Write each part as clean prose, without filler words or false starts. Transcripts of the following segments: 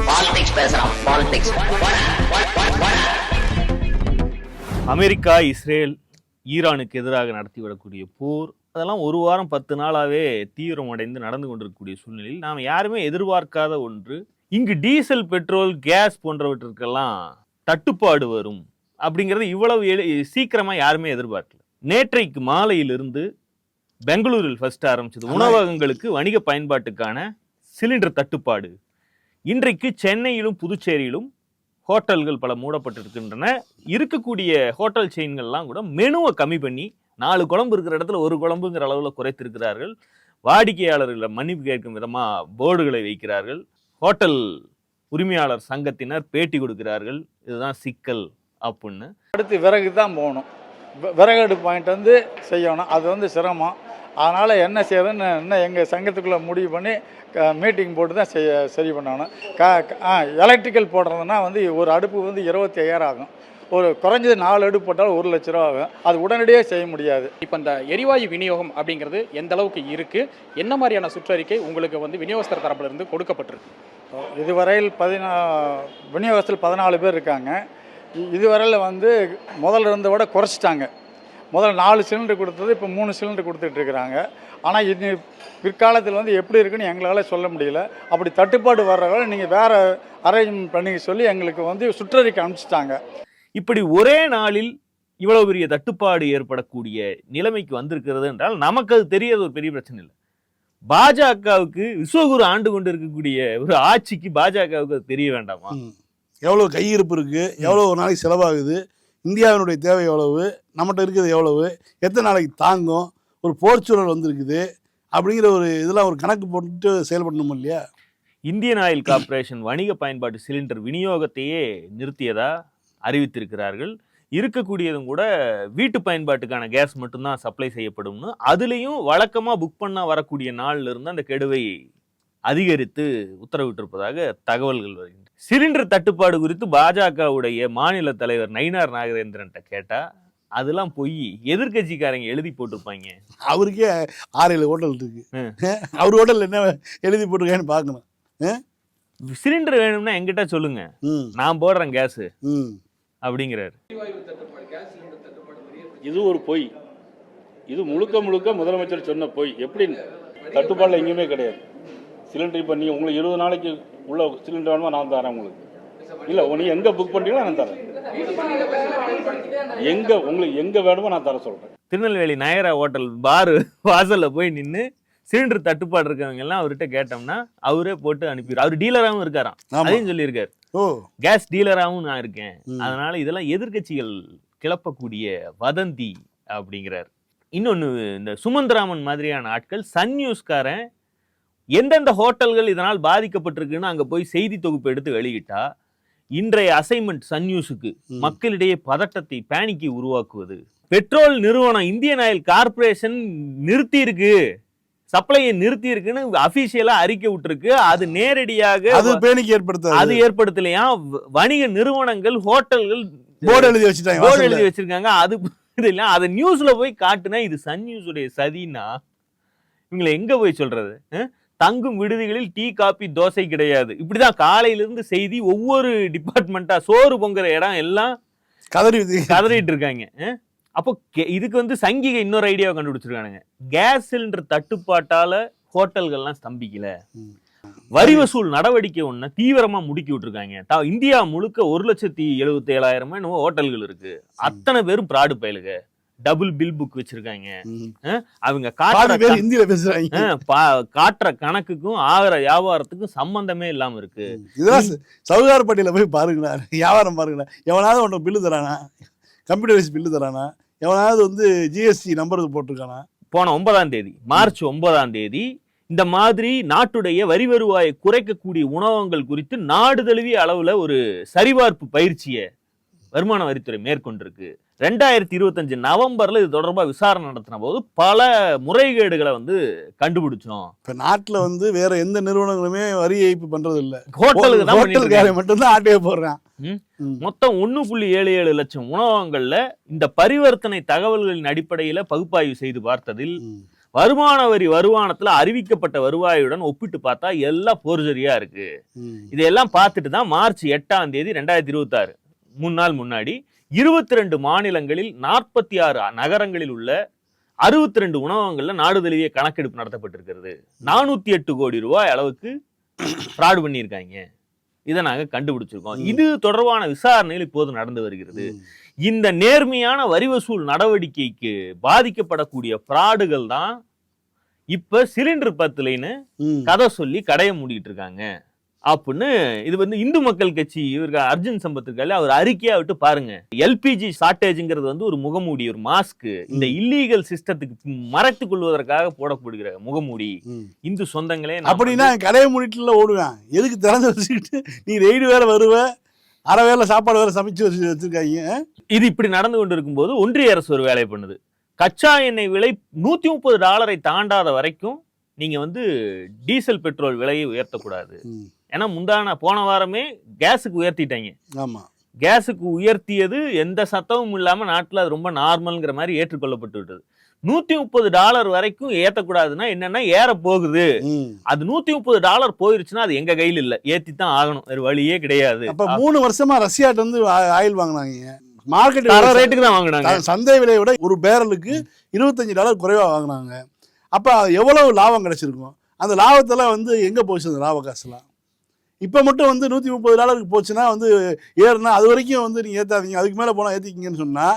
Politics பேசுறான். Politics. America, Israel, ஈரானுக்கு எதிராக நடத்திவிடக்கூடிய போர் அதெல்லாம் ஒரு வாரம் 10 நாளாவே தீவிரமடைந்து நடந்து கொண்டிருக்கக்கூடிய சூழ்நிலையில் நாம் யாருமே எதிர்பார்க்காத ஒன்று, இங்கு டீசல், பெட்ரோல், கேஸ் போன்றவற்றுக்கெல்லாம் தட்டுப்பாடு வரும் அப்படிங்கிறது இவ்வளவு சீக்கிரமா யாருமே எதிர்பார்க்கல. நேற்றைக்கு மாலையிலிருந்து பெங்களூரில் ஃபர்ஸ்ட் ஆரம்பிச்சது உணவகங்களுக்கு வணிக பயன்பாட்டுக்கான சிலிண்டர் தட்டுப்பாடு. இன்றைக்கு சென்னையிலும் புதுச்சேரியிலும் ஹோட்டல்கள் பல மூடப்பட்டிருக்கின்றன. இருக்கக்கூடிய ஹோட்டல் செயின்கள்லாம் கூட மெனுவை கம்மி பண்ணி 4 குழம்பு இருக்கிற இடத்துல 1 குழம்புங்கிற அளவில் குறைத்திருக்கிறார்கள். வாடிக்கையாளர்களை மன்னிப்பு கேட்கும் விதமாக போர்டுகளை வைக்கிறார்கள். ஹோட்டல் உரிமையாளர் சங்கத்தினர் பேட்டி கொடுக்கிறார்கள். இதுதான் சிக்கல் அப்படின்னு. அடுத்து விறகு தான் போகணும், விறகு அடுப்பு பாயிண்ட் வந்து செய்யணும். அது வந்து சிரமம். அதனால் என்ன செய்யறதுன்னு இன்னும் எங்கள் சங்கத்துக்குள்ளே முடிவு பண்ணி மீட்டிங் போட்டு தான் சரி பண்ணணும். எலக்ட்ரிக்கல் போடுறதுனா வந்து ஒரு அடுப்பு வந்து 25,000 ஆகும். ஒரு குறைஞ்சது 4 அடுப்பு போட்டாலும் 1 லட்ச ரூபா ஆகும். அது உடனடியாக செய்ய முடியாது. இப்போ இந்த எரிவாயு விநியோகம் அப்படிங்கிறது எந்த அளவுக்கு இருக்குது, என்ன மாதிரியான சுற்றறிக்கை உங்களுக்கு வந்து விநியோகஸ்தர் தரப்பிலிருந்து கொடுக்கப்பட்டிருக்கு? இதுவரையில் விநியோகத்தில் 14 பேர் இருக்காங்க. இதுவரையில் வந்து முதல்ல இருந்த விட குறைச்சிட்டாங்க. முதல்ல 4 சிலிண்டர் கொடுத்தது இப்போ 3 சிலிண்டர் கொடுத்துட்ருக்குறாங்க. ஆனால் இது பிற்காலத்தில் வந்து எப்படி இருக்குன்னு எங்களால் சொல்ல முடியல. அப்படி தட்டுப்பாடு வர்றவரை நீங்கள் வேறு அரேஞ்ச்மெண்ட் பண்ணி சொல்லி எங்களுக்கு வந்து சுற்றறிக்கை அனுப்பிச்சிட்டாங்க. இப்படி ஒரே நாளில் இவ்வளவு பெரிய தட்டுப்பாடு ஏற்படக்கூடிய நிலைமைக்கு வந்திருக்கிறது என்றால் நமக்கு அது தெரியாத ஒரு பெரிய பிரச்சனை இல்லை. பாஜகவுக்கு விஸ்வகுரு ஆண்டு கொண்டு இருக்கக்கூடிய ஒரு ஆட்சிக்கு பாஜகவுக்கு அது தெரிய வேண்டாமா? எவ்வளோ கையிருப்பு இருக்குது, எவ்வளோ ஒரு நாளைக்கு செலவாகுது, இந்தியாவினுடைய தேவை எவ்வளவு, நம்மகிட்ட இருக்கிறது எவ்வளவு, எத்தனை நாளைக்கு தாங்கும், ஒரு போர்ச்சூழல் வந்திருக்குது அப்படிங்கிற ஒரு இதெல்லாம் ஒரு கணக்கு போட்டு செயல்படணும் இல்லையா? இந்தியன் ஆயில் கார்பரேஷன் வணிக பயன்பாட்டு சிலிண்டர் விநியோகத்தையே நிறுத்தியதா அறிவித்திருக்கிறார்கள். இருக்கக்கூடியதும் கூட வீட்டு பயன்பாட்டுக்கான கேஸ் மட்டும்தான் சப்ளை செய்யப்படும்னு, அதுலேயும் வழக்கமாக புக் பண்ணால் வரக்கூடிய நாளில் இருந்து அந்த கெடுவை அதிகரித்து உத்தரவிட்டிருப்பதாக தகவல்கள் வருகின்றன. சிலிண்டர் தட்டுப்பாடு குறித்து பாஜகவுடைய மாநில தலைவர் நயினார் நாகேந்திரன்ட்ட கேட்டா அதெல்லாம் போய் எதிர்கட்சிக்காரங்க எழுதி போட்டிருப்பாங்க. அவருக்கே 6-7 ஹோட்டல் இருக்கு. அவர் ஹோட்டல் என்ன எழுதி போட்டிருக்கேன்னு பார்க்கணும். சிலிண்டர் வேணும்னா என்கிட்ட சொல்லுங்க, நான் போடுறேன் கேஸ் அப்படிங்கிறாரு. இது ஒரு பொய். இது முழுக்க முழுக்க முதலமைச்சர் சொன்ன பொய். எப்படி தட்டுப்பாடுல எங்கேயுமே கிடையாது. சிலிண்டர் இப்போ நீங்கள் உங்களுக்கு 20 நாளைக்கு உள்ள சிலிண்டர் வேணுமா நான் தரேன் உங்களுக்கு. இல்லை நீங்கள் எங்கே புக் பண்ணுறீங்களோ நான் தரேன். உங்களுக்கு எங்கே வேணுமோ நான் தர சொல்கிறேன். திருநெல்வேலி நயரா ஹோட்டல் பாரு வாசலில் போய் நின்று சிலிண்டர் தட்டுப்பாடு இருக்கவங்க எல்லாம் அவர்கிட்ட கேட்டோம்னா அவரே போட்டு அனுப்பிடுறாரு. அவர் டீலராகவும் இருக்காராம், அதையும் சொல்லியிருக்காரு. கேஸ் டீலராகவும் நான் இருக்கேன். அதனால இதெல்லாம் எதிர்கட்சிகள் கிளப்பக்கூடிய வதந்தி அப்படிங்கிறார். இன்னொன்று, இந்த சுமந்திராமன் மாதிரியான ஆட்கள் சன் நியூஸ்காரன் எந்தெந்த ஹோட்டல்கள் இதனால் பாதிக்கப்பட்டிருக்குன்னு அங்கே போய் செய்தி தொகுப்பு எடுத்து வெளியிட்டா இன்றைய அசைன்மெண்ட் சன் நியூஸுக்கு மக்களிடையே பதட்டத்தை, பேனிக்கை உருவாக்குவது. பெட்ரோல் நிறுவனம் இந்தியன் ஆயில் கார்பரேஷன் நிறுத்தி இருக்கு, சப்ளையை நிறுத்தி இருக்குன்னு அபிஷியலா அறிக்கை விட்டுருக்கு. அது நேரடியாக அது ஏற்படுத்தலையா. வணிக நிறுவனங்கள், ஹோட்டல்கள் போர்டு எழுதி வச்சிருக்காங்க. அது இல்ல, அதை நியூஸ்ல போய் காட்டுனா இது சன் நியூஸ் உடைய சதினா இவங்களை எங்க போய் சொல்றது? தங்கும் விடுதிகளில் டீ, காபி, தோசை கிடையாது. இப்படிதான் காலையிலிருந்து செய்தி. ஒவ்வொரு டிபார்ட்மெண்டா சோறு பொங்குற இடம் எல்லாம் கதறிட்டு இருக்காங்க. அப்போ இதுக்கு வந்து சங்கிக இன்னொரு ஐடியாவை கண்டுபிடிச்சிருக்கானுங்க. கேஸ் சிலிண்டர் தட்டுப்பாட்டால ஹோட்டல்கள்லாம் ஸ்தம்பிக்கல, வரி வசூல் நடவடிக்கை ஒண்ணு தீவிரமா முடுக்கி விட்டுருக்காங்க. இந்தியா முழுக்க 1,77,000 என்னவோ ஹோட்டல்கள் இருக்கு. அத்தனை பேரும் பிராடு பயலுக. டபுள் பில் புக் வச்சிருக்காங்க. அவங்க காட்டுற கணக்குக்கும் ஆகிற வியாபாரத்துக்கும் சம்பந்தமே இல்லாம இருக்கு. இதெல்லாம் சவுகார் பட்டியல போய் பாருங்களா, வியாபாரம் பாருங்களா. எவனாவது ஒன்று பில்லு தரானா, கம்ப்யூட்டரைஸ் பில்லு தரானா, எவனாவது வந்து ஜிஎஸ்டி நம்பருக்கு போட்டிருக்கானா? போன 9ஆம் தேதி, மார்ச் 9ஆம் தேதி இந்த மாதிரி நாட்டுடைய வரி வருவாயை குறைக்கக்கூடிய உணவகங்கள் குறித்து நாடு தழுவிய அளவுல ஒரு சரிபார்ப்பு பயிற்சியை வருமான வரித்துறை மேற்கொண்டிருக்கு. 2025 நவம்பர்ல இது தொடர்பா விசாரணை நடத்தின போது பல முறைகேடுகளை வந்து கண்டுபிடிச்சோம். இப்ப நாட்டுல வந்து வேற எந்த நிறுவனங்களுமே வரி ஏய்ப்பு பண்றது இல்ல, ஹோட்டலுக்கு மட்டும்தான் ஆட்டையே போடுறான். மொத்தம் 1.77 லட்சம் உணவகங்கள்ல இந்த பரிவர்த்தனை தகவல்களின் அடிப்படையில பகுப்பாய்வு செய்து பார்த்ததில் வருமான வரி வருமானத்துல அறிவிக்கப்பட்ட வருவாயுடன் ஒப்பிட்டு பார்த்தா எல்லாம் போர்ஜரியா இருக்கு. இதையெல்லாம் பார்த்துட்டு தான் மார்ச் 8ஆம் தேதி 2026 3 நாள் முன்னாடி 22 மாநிலங்களில் 46 நகரங்களில் உள்ள 62 உணவகங்கள்ல நாடு தழுவிய கணக்கெடுப்பு நடத்தப்பட்டிருக்கிறது. 408 கோடி ரூபாய் அளவுக்கு ஃப்ராட் பண்ணியிருக்காங்க. இதை நாங்க கண்டுபிடிச்சிருக்கோம். இது தொடர்பான விசாரணைகள் இப்போது நடந்து வருகிறது. இந்த நேர்மையான வரி வசூல் நடவடிக்கைக்கு பாதிக்கப்படக்கூடிய ஃப்ராடுகள் தான் இப்ப சிலிண்டர் பத்துலைன்னு கதை சொல்லி கடைய மூடிட்டு இருக்காங்க அப்படின்னு இது வந்து இந்து மக்கள் கட்சி இவருக்கு அர்ஜுன் சம்பத் இருக்காரு, அவர் அறிக்கையா விட்டு பாருங்க. எல்பிஜி ஷார்டேஜ்ங்கிறது வந்து ஒரு முகமூடி, ஒரு மாஸ்க். இந்த இல்லீகல் சிஸ்டத்துக்கு மறைத்துக் கொள்வதற்காக போடப்படுகிற முகமூடி. இந்து சொந்தங்களே அப்படின்னா கடையை மூடிட்டுல ஓடுவேன், எதுக்கு திறந்து வச்சுக்கிட்டு நீ ரெய்டு வேற வருவ, அரை வேலை சாப்பாடு வேற சமைச்சு வச்சிருக்காங்க. இது இப்படி நடந்து கொண்டு இருக்கும்போது ஒன்றிய அரசு ஒரு வேலை பண்ணுது. கச்சா எண்ணெய் விலை $130 தாண்டாத வரைக்கும் நீங்க வந்து டீசல் பெட்ரோல் விலையை உயர்த்தக்கூடாது. ஏன்னா போன வாரமே கேஸுக்கு உயர்த்திட்டாங்க. ஆமா, கேஸுக்கு உயர்த்தியது எந்த சத்தமும் இல்லாம நாட்டுல அது ரொம்ப நார்மல்ங்கிற மாதிரி ஏற்றுக்கொள்ளப்பட்டு விட்டது. $130 வரைக்கும் ஏத்தக்கூடாதுன்னா என்னன்னா ஏற போகுது. அது $130 போயிருச்சுன்னா அது எங்க கையில் இல்ல, ஏத்தித்தான் ஆகணும், வேற வழியே கிடையாது. அப்ப 3 வருஷமா ரஷ்யாட்ட வந்து ஆயில் வாங்கினாங்க, மார்க்கெட் ரேட்டுக்கு தான் வாங்கினாங்க. சந்தை விலையை விட ஒரு பேரலுக்கு $25 குறைவா வாங்கினாங்க. அப்ப எவ்வளவு லாபம் கிடைச்சிருக்கும்? அந்த லாபத்தெல்லாம் வந்து எங்க போச்சு அந்த லாப காசுலாம்? இப்ப மட்டும் வந்து $130 போச்சுன்னா வந்து ஏறுனா அது வரைக்கும் வந்து நீங்க ஏத்தாதீங்க, அதுக்கு மேல போனா ஏத்திக்கிங்கன்னு சொன்னா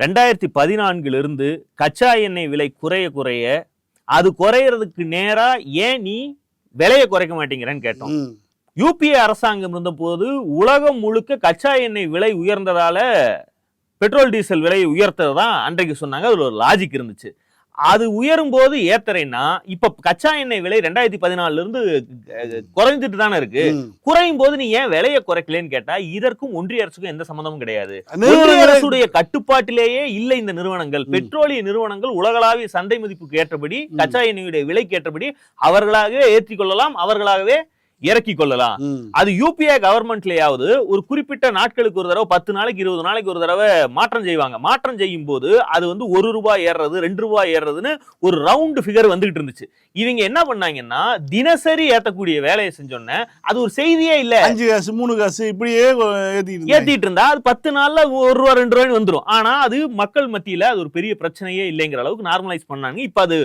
2014 கச்சா எண்ணெய் விலை குறைய அது குறையறதுக்கு நேரா ஏன் நீ விலையை குறைக்க மாட்டேங்கிறன்னு கேட்டோம். யூபிஏ அரசாங்கம் இருந்த போது உலகம் முழுக்க கச்சா எண்ணெய் விலை உயர்ந்ததால பெட்ரோல் டீசல் விலையை உயர்த்ததான் அன்றைக்கு சொன்னாங்க. அதுல ஒரு லாஜிக் இருந்துச்சு. அது உயரும் போது ஏத்தரைன்னா இப்ப கச்சா எண்ணெய் விலை 2014 குறைஞ்சிட்டு தானே இருக்கு. குறையும் போது நீ ஏன் விலையை குறைக்கலன்னு கேட்டா இதற்கும் ஒன்றிய அரசுக்கும் எந்த சம்பந்தமும் கிடையாது. ஒன்றிய அரசுடைய கட்டுப்பாட்டிலேயே இல்லை இந்த நிறுவனங்கள். பெட்ரோலிய நிறுவனங்கள் உலகளாவிய சந்தை மதிப்புக்கு ஏற்றபடி கச்சா எண்ணெயுடைய விலைக்கு ஏற்றபடி அவர்களாகவே ஏற்றிக் கொள்ளலாம், அவர்களாகவே இறக்கி கொள்ளலாம். அது யூபிஏ கவர்மெண்ட்லயாவது ஒரு குறிப்பிட்ட நாட்களுக்கு ஒரு தடவை 10 நாளைக்கு 20 நாளைக்கு ஒரு தடவை மாற்றம் செய்வாங்க. மாற்றம் செய்யும் போது அது வந்து ₹1 ஏறுறது ₹2 ஏறுறதுன்னு ஒரு ரவுண்ட் ஃபிகர் வந்துகிட்டு இருந்துச்சு. இவங்க என்ன பண்ணாங்கன்னா தினசரி ஏத்தக்கூடிய வேலையை செஞ்சோன்னே அது ஒரு செய்தியே இல்ல. 5 காசு 3 காசு இப்படியே ஏத்திட்டு இருந்தா அது 10 நாள்ல ₹1 ₹2 வந்துடும். ஆனா அது மக்கள் மத்தியில அது ஒரு பெரிய பிரச்சனையே இல்லைங்கிற அளவுக்கு நார்மலைஸ் பண்ணாங்க. இப்ப அது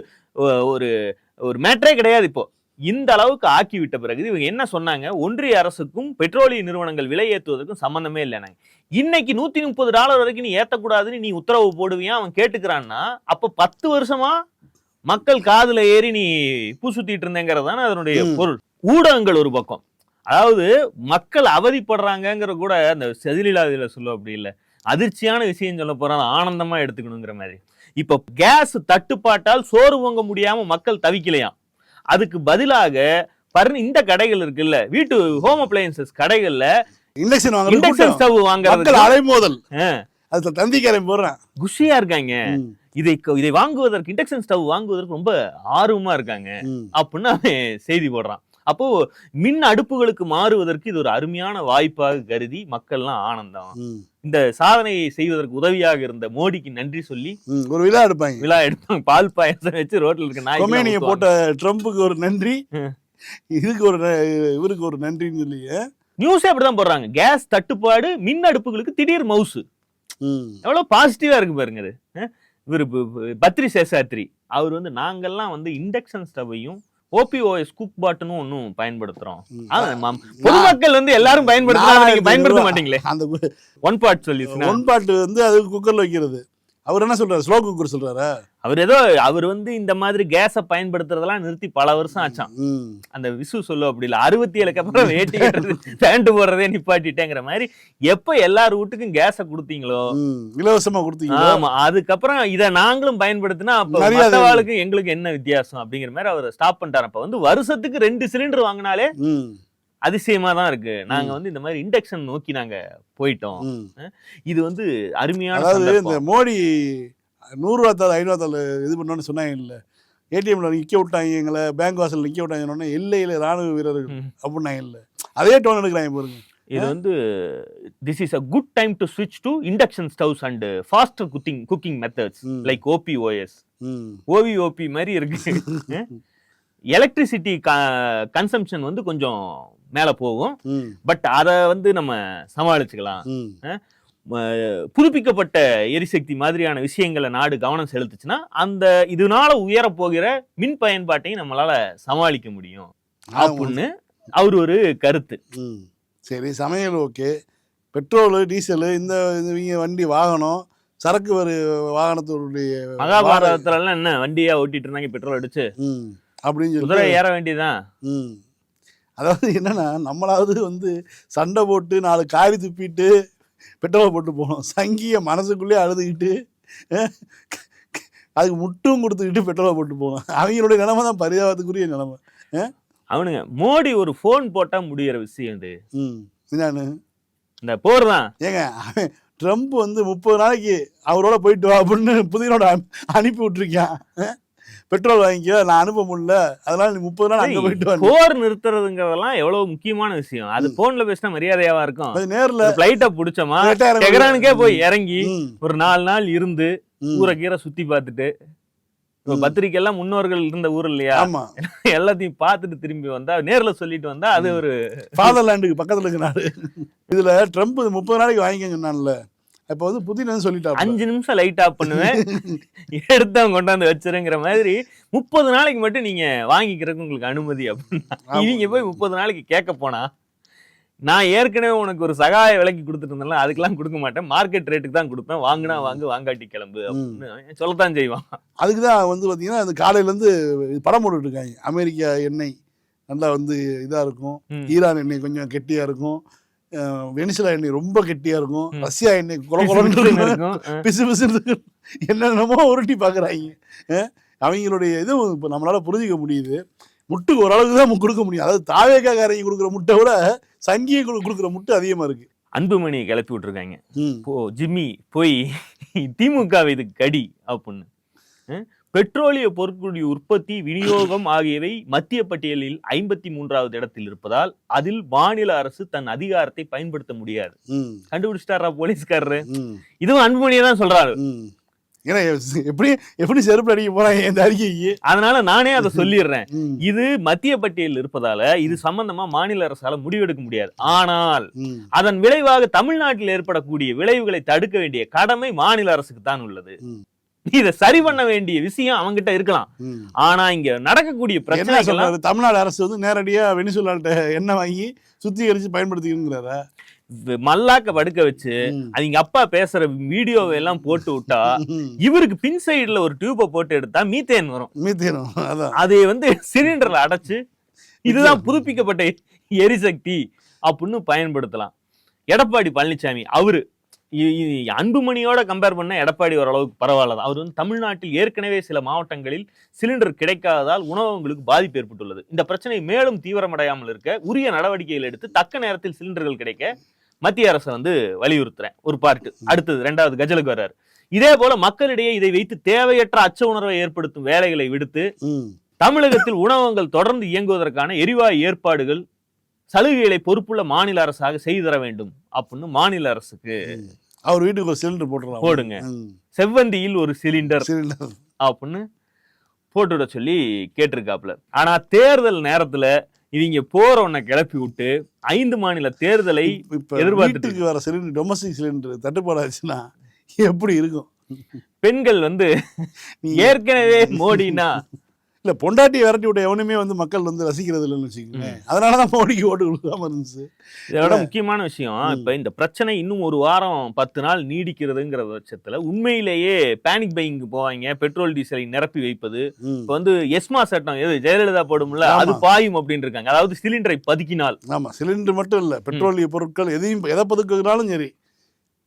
ஒரு மேட்டரே கிடையாது. இப்போ இந்த அளவுக்கு ஆக்கி விட்ட பிறகு இவங்க என்ன சொன்னாங்க, ஒன்றிய அரசுக்கும் பெட்ரோலிய நிறுவனங்கள் விலை ஏற்றுவதற்கும் சம்பந்தமே இல்லைனாங்க. இன்னைக்கு $130 வரைக்கும் நீ ஏத்தக்கூடாதுன்னு நீ உத்தரவு போடுவியா அவன் கேட்டுக்கிறான்னா அப்ப 10 வருஷமா மக்கள் காதுல ஏறி நீ பூ சுத்திட்டு இருந்தேங்கிறது தானே அதனுடைய பொருள். ஊடகங்கள் ஒரு பக்கம், அதாவது மக்கள் அவதிப்படுறாங்கிற கூட அந்த செதிலிலாதில சொல்ல அப்படி இல்லை, அதிர்ச்சியான விஷயம் சொல்ல போறாங்க, ஆனந்தமா எடுத்துக்கணுங்கிற மாதிரி. இப்ப கேஸ் தட்டுப்பாட்டால் சோறு வாங்க முடியாம மக்கள் தவிக்கலையாம். அதுக்கு பதிலாக இந்த கடைகள் இருக்குல்ல, வீட்டு ஹோம் அப்ளையன்சஸ் கடைகள்ல இண்டக்ஷன் ஸ்டவ் வாங்குறது அலைமோதல், அதுல தந்திக்காரன் போடுறான், குஷியா இருக்காங்க. இதை வாங்குவதற்கு இண்டக்ஷன் ஸ்டவ் வாங்குவதற்கு ரொம்ப ஆர்வமா இருக்காங்க அப்படின்னு அவன் செய்தி போடுறான். அப்போ மின் அடுப்புகளுக்கு மாறுவதற்கு இது ஒரு அருமையான வாய்ப்பாக கருதி மக்கள்லாம் ஆனந்தம். இந்த சாதனையை செய்வதற்கு உதவியாக இருந்த மோடிக்கு நன்றி சொல்லி ஒரு விழா எடுப்பாங்க. பால் பாயசம் வச்சு ரோட்ல இருக்க நாய் போட்ட ட்ரம்புக்கு ஒரு நன்றி, இவருக்கு ஒரு நன்றின்னு சொல்லி நியூஸே அப்படிதான் போடுறாங்க. கேஸ் தட்டுப்பாடு, மின் அடுப்புகளுக்கு திடீர் மவுசு, எவ்வளவு பாசிட்டிவா இருக்கு பாருங்க. அது இவரு பத்ரி சேஷாத்ரி அவர் வந்து நாங்கெல்லாம் வந்து இண்டக்ஷன் ஸ்டவ்வையும் OPOS குக் பாட்டுன்னு ஒன்னும் பயன்படுத்துறோம். பொதுமக்கள் வந்து எல்லாரும் பயன்படுத்த மாட்டீங்களே. அந்த ஒன் பாட் வந்து அது குக்கர்ல வைக்கிறது. அவர் என்ன சொல்றாரு, ஸ்லோ குக்கர் சொல்றாரு. அவர் வந்து இந்த மாதிரி கேஸ பயன்படுத்துறதெல்லாம் நிறுத்தி பல வருஷம் ஆச்சான். அந்த விசு சொல்ல அப்படி இல்ல, 67க்கு அப்புறம் வேட்டி கட்டுறது பேண்ட் போடுறதே நிப்பாட்டிட்டேங்கிற மாதிரி. எப்ப எல்லார் வீட்டுக்கும் கேஸ கொடுத்தீங்களோ, இலவசமா கொடுத்தீங்க, ஆமா, அதுக்கப்புறம் இதை நாங்களும் பயன்படுத்தினா மற்றவாளுக்கு எங்களுக்கு என்ன வித்தியாசம் அப்படிங்கிற மாதிரி அவர் ஸ்டாப் பண்ணிட்டாரு. அப்ப வந்து வருஷத்துக்கு 2 சிலிண்டர் வாங்கினாலே அதிசயமா தான் இருக்கு. நாங்க வந்து இந்த மாதிரி இண்டக்ஷன் நோக்கி நாங்க போயிட்டோம். இது வந்து அருமையான, அதாவது இந்த மோடி 100 ரூபா தாள் 500 தாள் இது பண்ணோன்னு சொன்னாங்க இல்ல, ஏடிஎம்ல நிக்க விட்டாங்க, எங்களை பேங்க் வாசல் நிக்க விட்டாங்க, எல்லையில ராணுவ வீரர்கள் அப்படின்னாங்க இல்ல, அதே டோன் எடுக்கிறாங்க பாருங்க. இது வந்து this is a good time to ஸ்விட்ச் to induction stoves and faster cooking methods like OPOS. OVOP மாதிரி இருக்கு. எலக்ட்ரிசிட்டி கன்சம்ஷன் வந்து கொஞ்சம் மேல போகும், பட் அத வந்து நம்ம சமாளிச்சுக்கலாம். புதுப்பிக்கப்பட்ட எரிசக்தி மாதிரியான விஷயங்களை நாடு கவனம் செலுத்துச்சுன்னா அந்த இதனால உயர போகிற மின் பயன்பாட்டையும் நம்மளால சமாளிக்க முடியும் அப்படின்னு அவர் ஒரு கருத்து. சரி, சமையல் ஓகே. பெட்ரோலு டீசலு இந்த வண்டி வாகனம் சரக்கு வாகனத்துடைய மகாபாரதத்துல எல்லாம் என்ன வண்டியா ஓட்டிட்டு இருந்தாங்க பெட்ரோல் அடிச்சு அப்படின்னு குதிரை ஏற வேண்டியதான். அதாவது என்னன்னா, நம்மளாவது வந்து சண்டை போட்டு 4 காரி துப்பிட்டு பெட்ரோலை போட்டு போனோம். சங்கிய மனசுக்குள்ளே அழுதுகிட்டு அதுக்கு முட்டும் கொடுத்துக்கிட்டு பெட்ரோலை போட்டு போனோம். அவங்களுடைய நிலைமை தான் பரிதாபத்துக்குரிய நிலைமை. அவனுங்க மோடி ஒரு போன் போட்டா முடியற விஷயம் இது. என்னன்னு இந்த போர் தான். ஏங்க, ட்ரம்ப் வந்து 30 நாளைக்கு அவரோட போயிட்டு வா அப்படின்னு புதினோட அனுப்பி விட்டுருக்கான். பெட்ரோல் வாங்கிக்கோ, நான் அனுப்ப முடியல, அதனால நீ 30 நாள் அங்க போயிட்டு வா. போர் நிறுத்துறதுங்கிறதெல்லாம் எவ்வளவு முக்கியமான விஷயம். அது போன்ல பேசினா மரியாதையாவா இருக்கும். நேர்ல பிளைட்ட புடிச்சோமா டெஹரானுக்கே போய் இறங்கி ஒரு 4 நாள் இருந்து ஊரை கீரை சுத்தி பார்த்துட்டு, பத்திரிக்கை எல்லாம் முன்னோர்கள் இருந்த ஊர் இல்லையா, எல்லாத்தையும் பார்த்துட்டு திரும்பி வந்தா நேர்ல சொல்லிட்டு வந்தா அது ஒரு ஃபாதர்லாண்டுக்கு பக்கத்துல இருக்க நாடு. இதுல ட்ரம்ப் 30 நாளைக்கு வாங்கிக்க சொன்னான்ல, இப்ப வந்து புதின் சொல்லிட்டாரு 5 நிமிஷம் லைட் ஆஃப் பண்ணுவேன் எடுத்து அவங்க கொண்டாந்து வச்சிருங்கிற மாதிரி 30 நாளைக்கு மட்டும் நீங்க வாங்கிக்கிறதுக்கு உங்களுக்கு அனுமதி அப்படின்னா இவங்க போய் 30 நாளைக்கு கேட்க போனா, நான் ஏற்கனவே உனக்கு ஒரு சகாய விலைக்கு கொடுத்துட்டு இருந்தேன்ல, அதுக்கெல்லாம் கொடுக்க மாட்டேன், மார்க்கெட் ரேட்டுக்கு தான் கொடுப்பேன், வாங்கினா வாங்கு வாங்காட்டி கிளம்பு அப்படின்னு சொல்லத்தான் செய்வான். அதுக்குதான் வந்து பாத்தீங்கன்னா அந்த காலையில இருந்து படம் போட்டுட்டு இருக்காங்க. அமெரிக்கா எண்ணெய் நல்லா வந்து இதா இருக்கும், ஈரான் எண்ணெய் கொஞ்சம் கெட்டியா இருக்கும், வெனிசுலா எண்ணெய் ரொம்ப கெட்டியா இருக்கும், ரஷ்யா எண்ணெய் இருக்கும், பிசு பிசு என்னென்னமோ உருட்டி பாக்குறாங்க. அவங்களுடைய இது இப்ப நம்மளால புரிஞ்சுக்க முடியுது. முட்டுக்கு ஓரளவுக்கு தான் கொடுக்க முடியும். அதாவது தாவேக்காரங்க கொடுக்குற முட்டை விட சங்கியை கொடுக்குற முட்டை அதிகமா இருக்கு. அன்புமணியை கிளப்பி விட்டுருக்காங்க, ஜிம்மி போய் திமுக இதுக்கு கடி அப்படின்னு. பெட்ரோலிய பொருட்களுடைய உற்பத்தி விநியோகம் ஆகியவை மத்திய பட்டியலில் 53வது இடத்தில் இருப்பதால் அதில் மாநில அரசு தன் அதிகாரத்தை பயன்படுத்த முடியாது. கண்டுபிடிச்சிட்டாரா போலீஸ்காரரு? இதுவும் அன்புமணியை தான் சொல்றாரு. ஏன்னா எப்படி செருப்பு அடிக்க போறாங்க இந்த அறிக்கைக்கு. அதனால நானே அதை சொல்லிடுறேன், இது மத்திய பட்டியலில் இருப்பதால இது சம்பந்தமா மாநில அரசால முடிவெடுக்க முடியாது. ஆனால் அதன் விளைவாக தமிழ்நாட்டில் ஏற்படக்கூடிய விளைவுகளை தடுக்க வேண்டிய கடமை மாநில அரசுக்கு தான் உள்ளது. இதை சரி பண்ண வேண்டிய விஷயம் அவங்கிட்ட இருக்கலாம். ஆனா இங்க நடக்கக்கூடிய பிரச்சனை, தமிழ்நாடு அரசு வந்து நேரடியா வெனிசுலாட்ட எண்ணெய் வாங்கி சுத்திகரிச்சு பயன்படுத்திக்கிறாரா, மல்லாக்க படுக்க வச்சு அவங்க அப்பா பேசுற வீடியோவை எல்லாம் போட்டு விட்டா இவருக்கு பின் சைடுல ஒரு டியூபை போட்டு எடுத்தா மீத்தேன் வரும். அதை வந்து சிலிண்டர்ல அடைச்சு இதுதான் புதுப்பிக்கப்பட்ட எரிசக்தி அப்படின்னு பயன்படுத்தலாம். எடப்பாடி பழனிசாமி அவரு அன்புமணியோட கம்பேர் பண்ண எடப்பாடி ஓரளவுக்கு பரவாயில்லதான். அவர் வந்து தமிழ்நாட்டில் ஏற்கனவே சில மாவட்டங்களில் சிலிண்டர் கிடைக்காததால் உணவகங்களுக்கு பாதிப்பு ஏற்பட்டுள்ளது. இந்த பிரச்சனை மேலும் தீவிரமடையாமல் இருக்க உரிய நடவடிக்கைகள் எடுத்து தக்க நேரத்தில் சிலிண்டர்கள் கிடைக்க மத்திய அரசை வந்து வலியுறுத்துறேன். ஒரு பார்ட்டு. அடுத்தது 2வது கஜலுக்கு வர்றாரு. இதே போல மக்களிடையே இதை வைத்து தேவையற்ற அச்ச உணர்வை ஏற்படுத்தும் வேலைகளை விடுத்து தமிழகத்தில் உணவகங்கள் தொடர்ந்து இயங்குவதற்கான எரிவாயு ஏற்பாடுகள் சலுகைகளை பொறுப்புள்ள மாநில அரசாக செய்து தர வேண்டும் அப்படின்னு மாநில அரசுக்கு அவர் வீட்டுக்கு ஒரு சிலிண்டர் போடுங்க, செவ்வந்தியில் ஒரு சிலிண்டர் அப்படின்னு போட்டுவிட சொல்லி கேட்டிருக்காப்ல. ஆனா தேர்தல் நேரத்துல இவங்க போற ஒன்ன கிளப்பி விட்டு 5 மாநில தேர்தலை எதிர்பார்த்துட்டு வர சிலிண்டர், டொமஸ்டிக் சிலிண்டர் தட்டுப்பாடாச்சுன்னா எப்படி இருக்கும்? பெண்கள் வந்து ஏற்கனவே மோடினா இல்ல பொண்டாட்டி விரட்டி விட்ட எவனுமே வந்து மக்கள் வந்து ரசிக்கிறது இல்லைன்னு வச்சுக்கோங்க. அதனாலதான் மோடிக்கு ஓட்டு கொடுக்காம இருந்துச்சு. இதோட முக்கியமான விஷயம், இப்ப இந்த பிரச்சனை இன்னும் ஒரு வாரம் 10 நாள் நீடிக்கிறதுங்கிற பட்சத்துல உண்மையிலேயே பேனிக் பையிங் போவாங்க. பெட்ரோல் டீசலை நிரப்பி வைப்பது, இப்ப வந்து எஸ்மா சட்டம் எது ஜெயலலிதா போடும்ல அது பாயும் அப்படின்னு இருக்காங்க. அதாவது சிலிண்டரை பதுக்கினால். ஆமா, சிலிண்டர் மட்டும் இல்ல, பெட்ரோலிய பொருட்கள் எதையும் எதை பதுக்குனாலும் சரி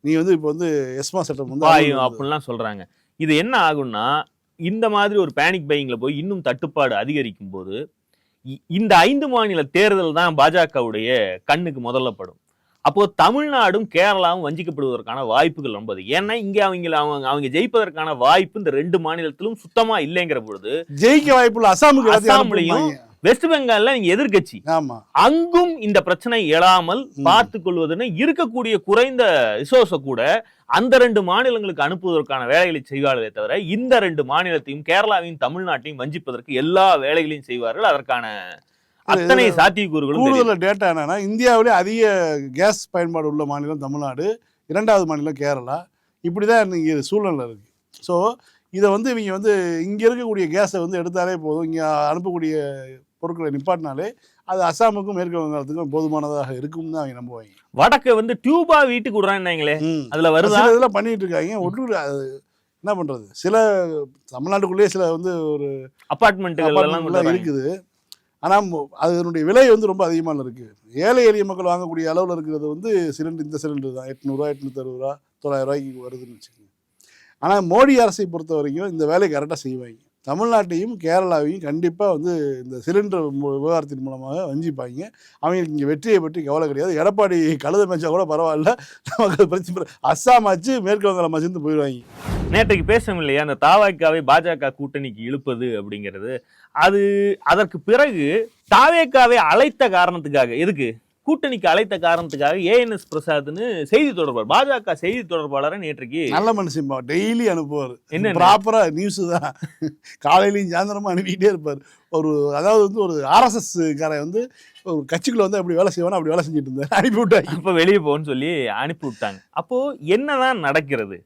நீ வந்து இப்ப வந்து எஸ்மா சட்டம் வந்து பாயும் அப்படின்லாம் சொல்றாங்க. இது என்ன ஆகும்னா, இந்த மாதிரி ஒரு பேனிக் பையிங்ல போய் இன்னும் தட்டுப்பாடு அதிகரிக்கும் போது இந்த 5 மாநில தேர்தல் தான் பாஜகவுடைய கண்ணுக்கு முதல்ல படும். அப்போ தமிழ்நாடும் கேரளாவும் வஞ்சிக்கப்படுவதற்கான வாய்ப்புகள் ரொம்ப. ஏன்னா இங்க அவங்க ஜெயிப்பதற்கான வாய்ப்பு இந்த 2 மாநிலத்திலும் சுத்தமா இல்லைங்கிற பொழுது ஜெயிக்க வாய்ப்புள்ள அசாமுலையும் வெஸ்ட் பெங்கால்ல நீங்க எதிர்க்கட்சி, ஆமா அங்கும் இந்த பிரச்சனை எழாமல் பார்த்துக் கொள்வதுன்னு இருக்கக்கூடிய குறைந்த ரிசோர்ஸை கூட அந்த 2 மாநிலங்களுக்கு அனுப்புவதற்கான வேலைகளை செய்வார்களே தவிர இந்த 2 மாநிலத்தையும் கேரளாவையும் தமிழ்நாட்டையும் வஞ்சிப்பதற்கு எல்லா வேலைகளையும் செய்வார்கள். அதற்கான அத்தனை சாத்தியக்கூறுகளும் கூடுதல் டேட்டா என்னன்னா, இந்தியாவிலே அதிக கேஸ் பயன்பாடு உள்ள மாநிலம் தமிழ்நாடு, 2வது மாநிலம் கேரளா. இப்படிதான் இன்னைக்கு சூழ்நிலை இருக்கு. ஸோ இதை வந்து இவங்க வந்து இங்கே இருக்கக்கூடிய கேஸை வந்து எடுத்தாலே போதும், இங்கே அனுப்பக்கூடிய பொருட்களை நிப்பாட்டினாலே அது அசாமுக்கும் மேற்கு வங்காளத்துக்கும் போதுமானதாக இருக்கும் தான் அவங்க நம்புவாங்க. வடக்கு வந்து டியூபா வீட்டுக்கு விடுறாங்களே, அதுல வருதா? இதெல்லாம் பண்ணிட்டு இருக்காங்க. ஒட்டு அது என்ன பண்றது, சில தமிழ்நாட்டுக்குள்ளேயே சில வந்து ஒரு அபார்ட்மெண்ட்டுகள் இருக்குது. ஆனால் அதனுடைய விலை வந்து ரொம்ப அதிகமாக இருக்குது. ஏழை எளிய மக்கள் வாங்கக்கூடிய அளவில் இருக்கிறது வந்து சிலிண்டர், இந்த சிலிண்டர் தான் 800 860 ரூபா 900 ரூபாய்க்கு வருதுன்னு வச்சுக்கோங்க. ஆனால் மோடி அரசை பொறுத்த வரைக்கும் இந்த வேலையை கரெக்டாக செய்வாங்க. தமிழ்நாட்டையும் கேரளாவையும் கண்டிப்பாக வந்து இந்த சிலிண்டர் விவகாரத்தின் மூலமாக வஞ்சிப்பாங்க. அவங்களுக்கு இங்கே வெற்றியை பற்றி கவலை கிடையாது. எடப்பாடி கழுத மேய்ச்சா கூட பரவாயில்ல, நமக்கு பிரச்சனை. அஸ்ஸாம் ஆச்சு, மேற்கு வங்காளம் ஆச்சுன்னு போயிடுவாங்க. நேற்றைக்கு பேசணும் இல்லையா, அந்த தாவேக்காவை பாஜக கூட்டணிக்கு இழுப்பது அப்படிங்கிறது. அது அதற்கு பிறகு தாவேக்காவை அழைத்த காரணத்துக்காக, எதுக்கு கூட்டணிக்கு அழைத்த காரணத்துக்காக ஏஎன்எஸ் பிரசாத்னு செய்தி தொடர்பாளர், பாஜக செய்தி தொடர்பாளரை நேற்றைக்கு நல்ல மனுஷன் டெய்லி அனுப்புவார். என்ன ப்ராப்பரா நியூஸ் தான் காலையிலையும் சாயந்தரமா அனுப்பிக்கிட்டே இருப்பார். ஒரு அதாவது வந்து ஒரு ஆர்எஸ்எஸ் காரை வந்து ஒரு கட்சிக்குள்ள வந்து அப்படி வேலை செய்வானோ அப்படி வேலை செஞ்சுட்டு இருந்தார். அனுப்பி விட்டாங்க. இப்ப வெளியே போன்னு சொல்லி அனுப்பி விட்டாங்க. அப்போ என்னதான் நடக்கிறது?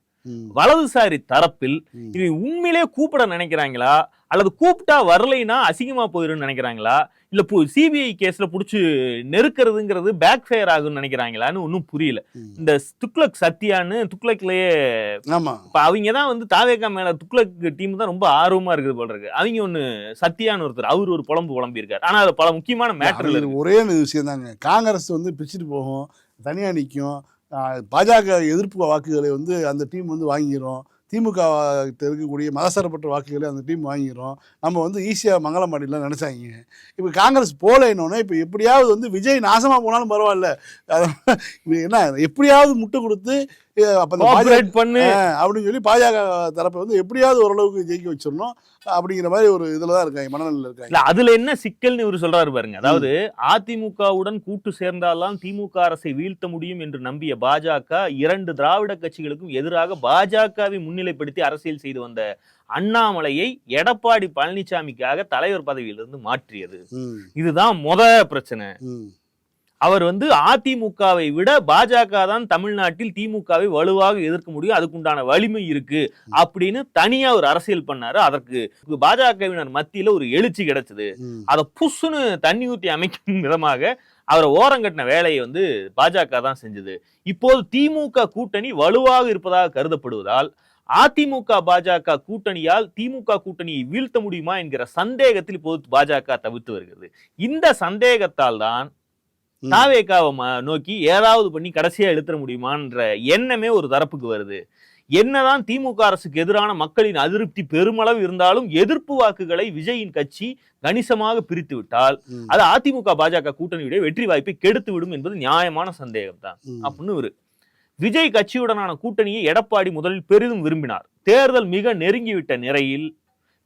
வலதுசாரி தரப்பில் இவங்க உண்மையிலே கூப்பிட நினைக்கிறாங்களா, அல்லது கூப்பிட்டா வரலைன்னா அசிங்கமா போயிடும் நினைக்கிறாங்களா, இல்ல சிபிஐ கேஸ்ல புடிச்சு நெருக்கிறதுங்கிறது பேக் ஃபயர் ஆகும்னு நினைக்கிறாங்களான்னு ஒன்னும் புரியல. இந்த துக்ளக் சத்யான்னு துக்ளக்லயே அவங்க தான் வந்து தாவேகா மேல துக்ளக் டீம் தான் ரொம்ப ஆர்வமா இருக்குது போல இருக்கு. அவங்க ஒண்ணு சத்யான்னு ஒருத்தர், அவர் ஒரு புலம்பி இருக்காரு. ஆனா அது பல முக்கியமான மேட்டர். ஒரே விஷயம் தாங்க, காங்கிரஸ் வந்து பிச்சுட்டு போகும், தனியா நிற்கும். பாஜக எதிர்ப்பு வாக்குகளை வந்து அந்த டீம் வந்து வாங்கிடும். திமுக இருக்கக்கூடிய மதசார்பற்ற வாக்குகளை அந்த டீம் வாங்கிடும். நம்ம வந்து ஈஸியாக மங்களமாடிலாம் நினச்சாங்க. இப்போ காங்கிரஸ் போலேன்னொன்னே இப்போ எப்படியாவது வந்து விஜய் நாசமாக போனாலும் பரவாயில்ல, என்ன எப்படியாவது முட்டை கொடுத்து பண்ணு அப்படின்னு சொல்லி பாஜக தரப்பை வந்து எப்படியாவது ஓரளவுக்கு ஜெயிக்க வச்சிடணும் அப்படிங்கிற மாதிரி ஒரு இதுல தான் இருக்காங்க, மனநிலையில் இருக்காங்க. அதுல என்ன சிக்கல்னு இவர் சொல்றாரு பாருங்க. அதாவது அதிமுகவுடன் கூட்டு சேர்ந்தால்தான் திமுக அரசை வீழ்த்த முடியும் என்று நம்பிய பாஜக 2 திராவிட கட்சிகளுக்கும் எதிராக பாஜகவை முன்னிலைப்படுத்தி அரசியல் செய்து வந்த அண்ணாமலையை எடப்பாடி பழனிசாமிக்காக தலைவர் பதவியிலிருந்து மாற்றியது. இதுதான் பிரச்சனை. அவர் வந்து அதிமுகவை விட பாஜக தான் தமிழ்நாட்டில் திமுகவை வலுவாக எதிர்க்க முடியும், அதுக்குண்டான வலிமை இருக்கு அப்படின்னு தனியா ஒரு அரசியல் பண்ணாரு. அதற்கு பாஜகவினர் மத்தியில ஒரு எழுச்சி கிடைச்சது. அதை புஷ்னு தண்ணி ஊற்றி அமைக்கும் விதமாக அவரை ஓரங்கட்டின வேலையை வந்து பாஜக தான் செஞ்சது. இப்போது திமுக கூட்டணி வலுவாக இருப்பதாக கருதப்படுவதால் அதிமுக பாஜக கூட்டணியால் திமுக கூட்டணியை வீழ்த்த முடியுமா என்கிற சந்தேகத்தில் இப்போது பாஜக தவிர்த்து வருகிறது. இந்த சந்தேகத்தால் தான் தாவேக்காவை நோக்கி ஏதாவது பண்ணி கடைசியா இழுத்துற முடியுமான்ற எண்ணமே ஒரு தரப்புக்கு வருது. என்னதான் திமுக அரசுக்கு எதிரான மக்களின் அதிருப்தி பெருமளவு இருந்தாலும் எதிர்ப்பு வாக்குகளை விஜயின் கட்சி கணிசமாக பிரித்து விட்டால் அது அதிமுக பாஜக கூட்டணியுடைய வெற்றி வாய்ப்பை கெடுத்து விடும் என்பது நியாயமான சந்தேகம் தான் அப்படின்னு விஜய் கட்சியுடனான கூட்டணியை எடப்பாடி முதலில் பெரிதும் விரும்பினார். தேர்தல் மிக நெருங்கிவிட்ட நிலையில்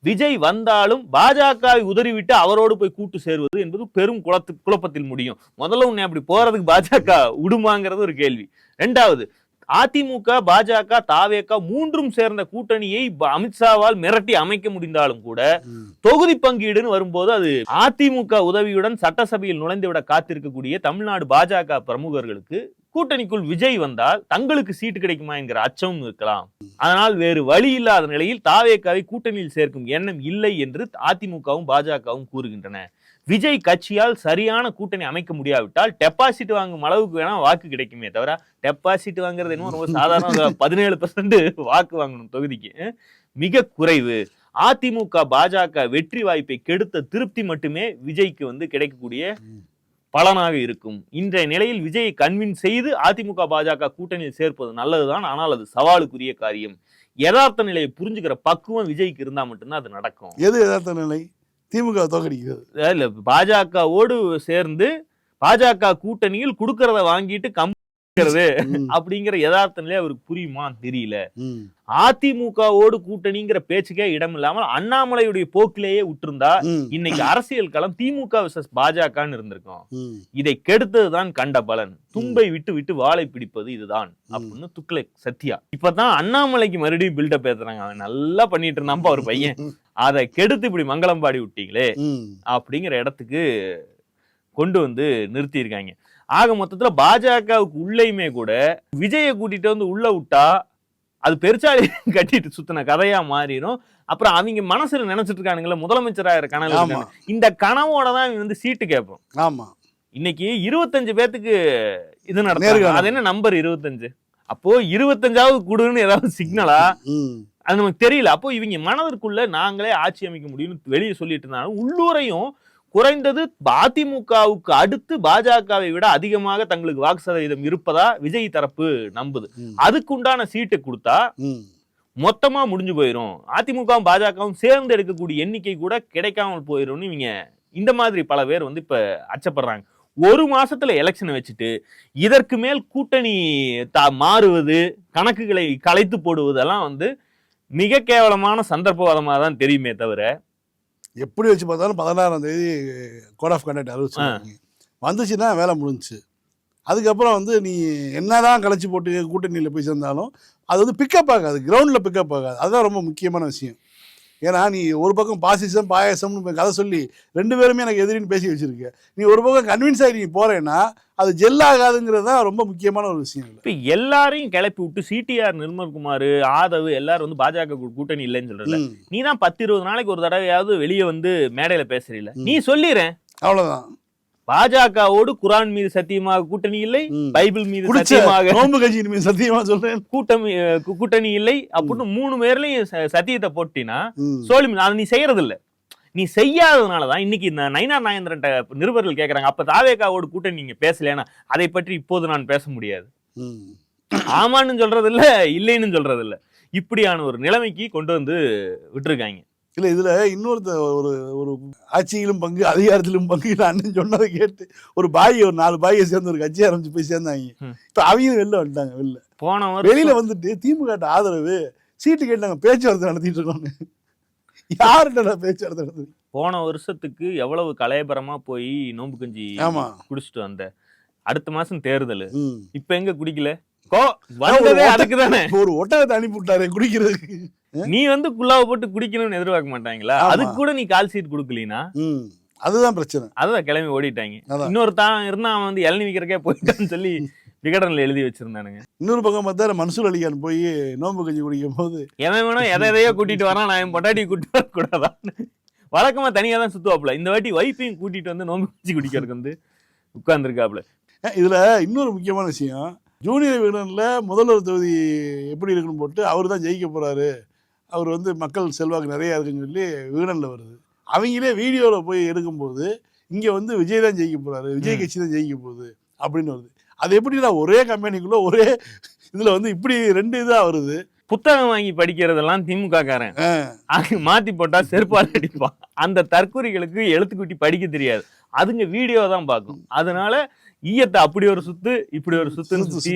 விஜய் வந்தாலும் பாஜகவை உதறிவிட்டு அவரோடு போய் கூட்டு சேருவது என்பது பெரும் குழப்பத்தில் முடியும். முதல்ல உன்னை அப்படி போறதுக்கு பாஜக விடுமாங்கிறது ஒரு கேள்வி. 2வது, அதிமுக பாஜக தாவேகா 3ம் சேர்ந்த கூட்டணியை அமித்ஷாவால் மிரட்டி அமைக்க முடிந்தாலும் கூட தொகுதி பங்கீடுன்னு வரும்போது அது அதிமுக உதவியுடன் சட்டசபையில் நுழைந்துவிட காத்திருக்கக்கூடிய தமிழ்நாடு பாஜக பிரமுகர்களுக்கு கூட்டணிக்குள் விஜய் வந்தால் தங்களுக்கு சீட்டு கிடைக்குமா என்கிற அச்சமும் இருக்கலாம். அதனால் வேறு வழி இல்லாத நிலையில் தாவேகாவை கூட்டணியில் சேர்க்கும் எண்ணம் இல்லை என்று அதிமுகவும் பாஜகவும் கூறுகின்றன. விஜய் கட்சியால் சரியான கூட்டணி அமைக்க முடியாவிட்டால் டெபாசிட் வாங்கும் அளவுக்கு வேணா வாக்கு கிடைக்குமே தவிர, டெபாசிட் வாங்குறது என்னமோ ரொம்ப சாதாரண 17% வாக்கு வாங்கணும் தொகுதிக்கு, மிக குறைவு. அதிமுக பாஜக வெற்றி வாய்ப்பை கெடுத்த திருப்தி மட்டுமே விஜய்க்கு வந்து கிடைக்கக்கூடிய பலனாக இருக்கும். இன்றைய நிலையில் விஜயை கன்வின்ஸ் செய்து அதிமுக பாஜக கூட்டணியில் சேர்ப்பது நல்லதுதான். ஆனால் அது சவாலுக்குரிய காரியம். யதார்த்த நிலையை புரிஞ்சுக்கிற பக்குவம் விஜய்க்கு இருந்தா மட்டும்தான் அது நடக்கும். எது யதார்த்த நிலை? திமுக தோக்கடிக்கிறது இல்ல, பாஜகவோடு சேர்ந்து பாஜக கூட்டணியில் கொடுக்கறத வாங்கிட்டு அப்படிங்கிற யதார்த்த நிலை அவருக்கு புரியுமா தெரியல. ம். அதிமுகவோடு கூட்டணிங்கிற பேச்சுக்கே இடம் இல்லாமல் அண்ணாமலையுடைய போக்கிலேயே விட்டுருந்தா ம். இன்னைக்கு அரசியல் களம் திமுக விசஸ் பாஜகன்னு இருந்திருக்கும். ம். இதை கெடுத்ததுதான் கண்ட பலன். தும்பை விட்டு விட்டு வாளை பிடிப்பது இதுதான் அப்படின்னு துக்ளக் சத்யா. இப்பதான் அண்ணாமலைக்கு மறுபடியும் பில்டப் ஏத்துறாங்க. அவன் நல்லா பண்ணிட்டு இருந்தான் ஒரு பையன், அதை கெடுத்து இப்படி மங்களம் பாடி விட்டீங்களே அப்படிங்கிற இடத்துக்கு கொண்டு வந்து நிறுத்தி இருக்காங்க. ஆக மொத்தத்துல பாஜகவுக்கு உள்ளேயுமே கூட விஜயை கூட்டிட்டு வந்து உள்ள விட்டா அது பெருசாலி கட்டிட்டு சுத்தின கதையா மாறிடும். அப்புறம் அவங்க மனசுல நினைச்சிட்டு இருக்கானுங்களா முதலமைச்சராகிற கனவு, இந்த கனவோட தான் இவங்க வந்து சீட்டு கேட்போம். ஆமா, இன்னைக்கு 25 பேத்துக்கு இது நடந்தாங்க. அது என்ன நம்பர் 25? அப்போ 25வது கூடுன்னு ஏதாவது சிக்னலா அது நமக்கு தெரியல. அப்போ இவங்க மனதிற்குள்ள நாங்களே ஆட்சி அமைக்க முடியும்னு வெளியே சொல்லிட்டு இருந்தாலும் உள்ளூரையும் குறைந்தது அதிமுகவுக்கு அடுத்து பாஜகவை விட அதிகமாக தங்களுக்கு வாக்கு சதவீதம் இருப்பதா விஜய் தரப்பு நம்புது. அதுக்குண்டான சீட்டு கொடுத்தா மொத்தமா முடிஞ்சு போயிடும், அதிமுகவும் பாஜகவும் சேர்ந்து எடுக்கக்கூடிய எண்ணிக்கை கூட கிடைக்காமல் போயிடும்னு இவங்க இந்த மாதிரி பல பேர் வந்து இப்ப அச்சப்படுறாங்க. ஒரு மாசத்துல எலெக்ஷனை வச்சுட்டு இதற்கு மேல் கூட்டணி மாறுவது, கணக்குகளை கலைத்து போடுவதெல்லாம் வந்து மிக கேவலமான சந்தர்ப்பவாதமாக தான் தெரியுமே தவிர, எப்படி வச்சு பார்த்தாலும் 16ஆம் தேதி கோட் ஆஃப் கண்டக்ட் அறிவிச்சாங்க. வந்துச்சுன்னா வேலை முடிஞ்சுச்சு. அதுக்கப்புறம் வந்து நீ என்னதான் கலைச்சி போட்டு கூட்டணியில் போய் சேர்ந்தாலும் அது வந்து பிக்கப் ஆகாது, கிரவுண்டில் பிக்கப் ஆகாது. அதுதான் ரொம்ப முக்கியமான விஷயம். ஏன்னா நீ ஒரு பக்கம் பாசிசம் பாயசம்னு கதை சொல்லி 2 பேருமே எனக்கு எதிரின்னு பேசி வச்சிருக்க. நீ ஒரு பக்கம் கன்வின்ஸ் ஆகி நீ போறேன்னா அது ஜெல்லாகாதுங்கிறது தான் ரொம்ப முக்கியமான ஒரு விஷயம். இப்போ எல்லாரையும் கிளப்பி விட்டு சிடிஆர், நிர்மல்குமார், ஆதவ் எல்லாரும் வந்து பாஜக கூட்டணி இல்லைன்னு சொல்றல. நீ தான் 10-20 நாளைக்கு ஒரு தடவையாவது வெளியே வந்து மேடையில பேசுறீல, நீ சொல்லிடுறேன் அவ்வளவுதான். பாஜகவோடு குரான் மீது சத்தியமாக கூட்டணி இல்லை, பைபிள் மீது சத்தியமாக சத்தியமா சொல்றேன் கூட்டணி இல்லை அப்படின்னு 3 பேர்லயும் சத்தியத்தை போட்டினா சோழி அதை நீ செய்யறது இல்ல. நீ செய்யாததுனாலதான் இன்னைக்கு இந்த நயினார் நாகேந்திரன் நிருபர்கள் கேட்கறாங்க, அப்ப தாவேகாவோடு கூட்டணி நீங்க பேசலைன்னா அதை பற்றி இப்போது நான் பேச முடியாது. ஆமான்னு சொல்றது இல்ல, இல்லைன்னு சொல்றது இல்ல. இப்படியான ஒரு நிலைமைக்கு கொண்டு வந்து விட்டுருக்காங்க. இல்லை, இதில் இன்னொருத்த ஒரு ஒரு ஆட்சியிலும் பங்கு அதிகாரத்திலும் பங்கு அண்ணன் சொன்னதை கேட்டு ஒரு 4 பாயை சேர்ந்து ஒரு கட்சி ஆரம்பிச்சு போய் சேர்ந்தாங்க. இப்போ அவங்க வெளில வந்துட்டாங்க. வெளியில வந்துட்டு திமுக ஆதரவு சீட்டு கேட்டாங்க, பேச்சுவார்த்தை நடத்திட்டு இருக்கோம். யாருடா பேச்சுவார்த்தை நடத்துது? போன வருஷத்துக்கு எவ்வளவு கலையபரமா போய் நோம்பு கஞ்சி குடிச்சிட்டு வந்த, அடுத்த மாசம் தேர்தல், இப்ப எங்க குடிக்கல? அதுக்குதானே ஒரு ஒட்டகத்தை அனுப்பி விட்டாரு குடிக்கிறதுக்கு. நீ வந்து குள்ளாவை போட்டு குடிக்கணும்னு எதிர்பார்க்க மாட்டாங்களா? அதுக்கு கூட நீ கால் சீட் கொடுக்கலனா அதுதான் பிரச்சனை. அதுதான் கிளம்பி ஓடிட்டாங்க. இன்னொருத்தான் இருந்தா அவன் வந்து இளநீ விற்கிறக்கே போயிட்டான்னு சொல்லி விகடன்ல எழுதி வச்சிருந்தானுங்க. இன்னொரு பக்கம் பார்த்தா மன்சூர் அலிகான் போய் நோம்பு கஞ்சி குடிக்கும் போது எவன் வேணும் எதையோ கூட்டிட்டு வரான், நான் என் பொட்டாட்டி கூட்டிட்டு வரக்கூடாதான். வழக்கமா தனியா தான் சுத்துவாப்புல. இந்த வாட்டி வைஃபையும் கூட்டிட்டு வந்து நோம்பு கஞ்சி குடிக்கிறதுக்கு வந்து உட்கார்ந்துருக்காப்புல. இதுல இன்னொரு முக்கியமான விஷயம், ஜூனியர் விகடன்ல முதல்வர் தொகுதி எப்படி இருக்குன்னு போட்டு அவர் தான் ஜெயிக்க போறாரு, அவர் வந்து மக்கள் செல்வாக்கு நிறைய இருக்குன்னு சொல்லி விகடன்ல வருது. அவங்களே வீடியோவில் போய் எடுக்கும்போது இங்கே வந்து விஜய் தான் ஜெயிக்க போறாரு, விஜய் கட்சி தான் ஜெயிக்க போகுது அப்படின்னு வருது. அது எப்படின்னா ஒரே கம்பெனிக்குள்ள ஒரே இதுல வந்து இப்படி 2 இதா வருது. புத்தகம் வாங்கி படிக்கிறதெல்லாம் திமுக காரன் மாத்தி போட்டா செருப்பால் அடிப்பான். அந்த தற்கொலைகளுக்கு எழுத்துக்கூட்டி படிக்க தெரியாது, அதுங்க வீடியோ தான் பார்க்கும். அதனால ஈயத்தை அப்படி ஒரு சுத்து இப்படி ஒரு சுத்துன்னு சுத்தி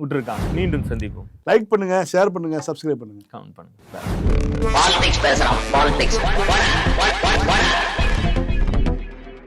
விட்டுருக்காங்க. மீண்டும் சந்திப்போம். லைக் பண்ணுங்க, ஷேர் பண்ணுங்க, சப்ஸ்கிரைப் பண்ணுங்க, கமெண்ட் பண்ணுங்க. பாலிடிக்ஸ் பேசுறோம், பாலிடிக்ஸ்.